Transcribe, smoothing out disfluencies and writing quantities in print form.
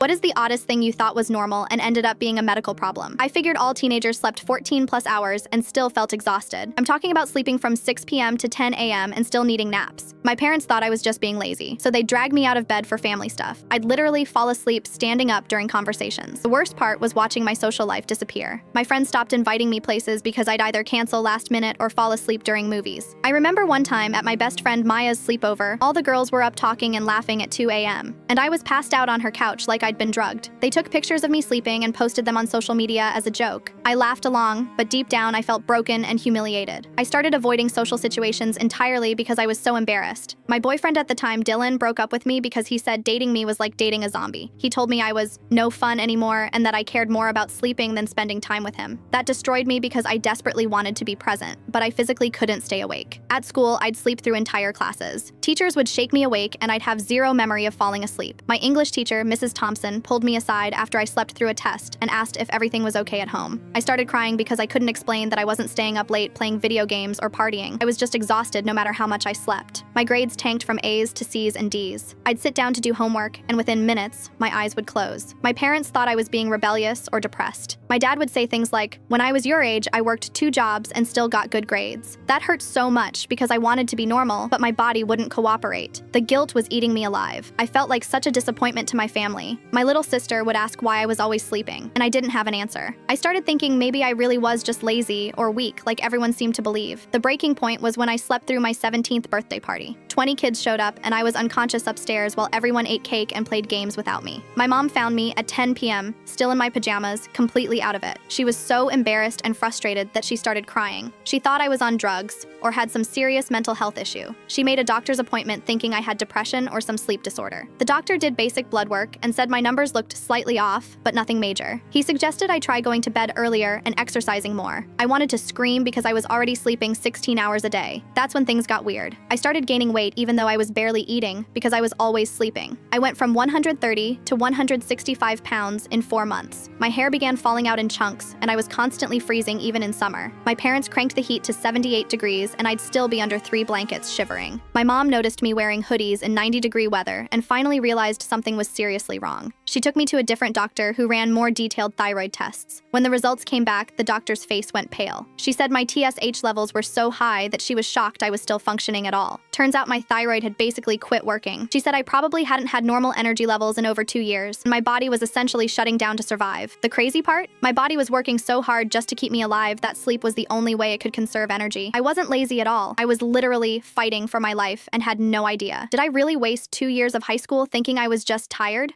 What is the oddest thing you thought was normal and ended up being a medical problem? I figured all teenagers slept 14 plus hours and still felt exhausted. I'm talking about sleeping from 6 p.m. to 10 a.m. and still needing naps. My parents thought I was just being lazy, so they dragged me out of bed for family stuff. I'd literally fall asleep standing up during conversations. The worst part was watching my social life disappear. My friends stopped inviting me places because I'd either cancel last minute or fall asleep during movies. I remember one time at my best friend Maya's sleepover, all the girls were up talking and laughing at 2 a.m. and I was passed out on her couch like I'd been drugged. They took pictures of me sleeping and posted them on social media as a joke. I laughed along, but deep down I felt broken and humiliated. I started avoiding social situations entirely because I was so embarrassed. My boyfriend at the time, Dylan, broke up with me because he said dating me was like dating a zombie. He told me I was no fun anymore and that I cared more about sleeping than spending time with him. That destroyed me because I desperately wanted to be present, but I physically couldn't stay awake. At school, I'd sleep through entire classes. Teachers would shake me awake and I'd have zero memory of falling asleep. My English teacher, Mrs. Thompson, pulled me aside after I slept through a test and asked if everything was okay at home. I started crying because I couldn't explain that I wasn't staying up late playing video games or partying. I was just exhausted no matter how much I slept. My grades tanked from A's to C's and D's. I'd sit down to do homework, and within minutes, my eyes would close. My parents thought I was being rebellious or depressed. My dad would say things like, "When I was your age, I worked 2 jobs and still got good grades." That hurt so much because I wanted to be normal, but my body wouldn't cooperate. The guilt was eating me alive. I felt like such a disappointment to my family. My little sister would ask why I was always sleeping, and I didn't have an answer. I started thinking maybe I really was just lazy or weak, like everyone seemed to believe. The breaking point was when I slept through my 17th birthday party. 20 kids showed up, and I was unconscious upstairs while everyone ate cake and played games without me. My mom found me at 10 p.m., still in my pajamas, completely out of it. She was so embarrassed and frustrated that she started crying. She thought I was on drugs or had some serious mental health issue. She made a doctor's appointment thinking I had depression or some sleep disorder. The doctor did basic blood work and said my numbers looked slightly off, but nothing major. He suggested I try going to bed earlier and exercising more. I wanted to scream because I was already sleeping 16 hours a day. That's when things got weird. I started gaining weight even though I was barely eating because I was always sleeping. I went from 130 to 165 pounds in 4 months. My hair began falling out in chunks, and I was constantly freezing even in summer. My parents cranked the heat to 78 degrees, and I'd still be under 3 blankets shivering. My mom noticed me wearing hoodies in 90-degree weather and finally realized something was seriously wrong. She took me to a different doctor who ran more detailed thyroid tests. When the results came back, the doctor's face went pale. She said my TSH levels were so high that she was shocked I was still functioning at all. Turns out my thyroid had basically quit working. She said I probably hadn't had normal energy levels in over 2 years, and my body was essentially shutting down to survive. The crazy part? My body was working so hard just to keep me alive that sleep was the only way it could conserve energy. I wasn't lazy at all. I was literally fighting for my life and had no idea. Did I really waste 2 years of high school thinking I was just tired?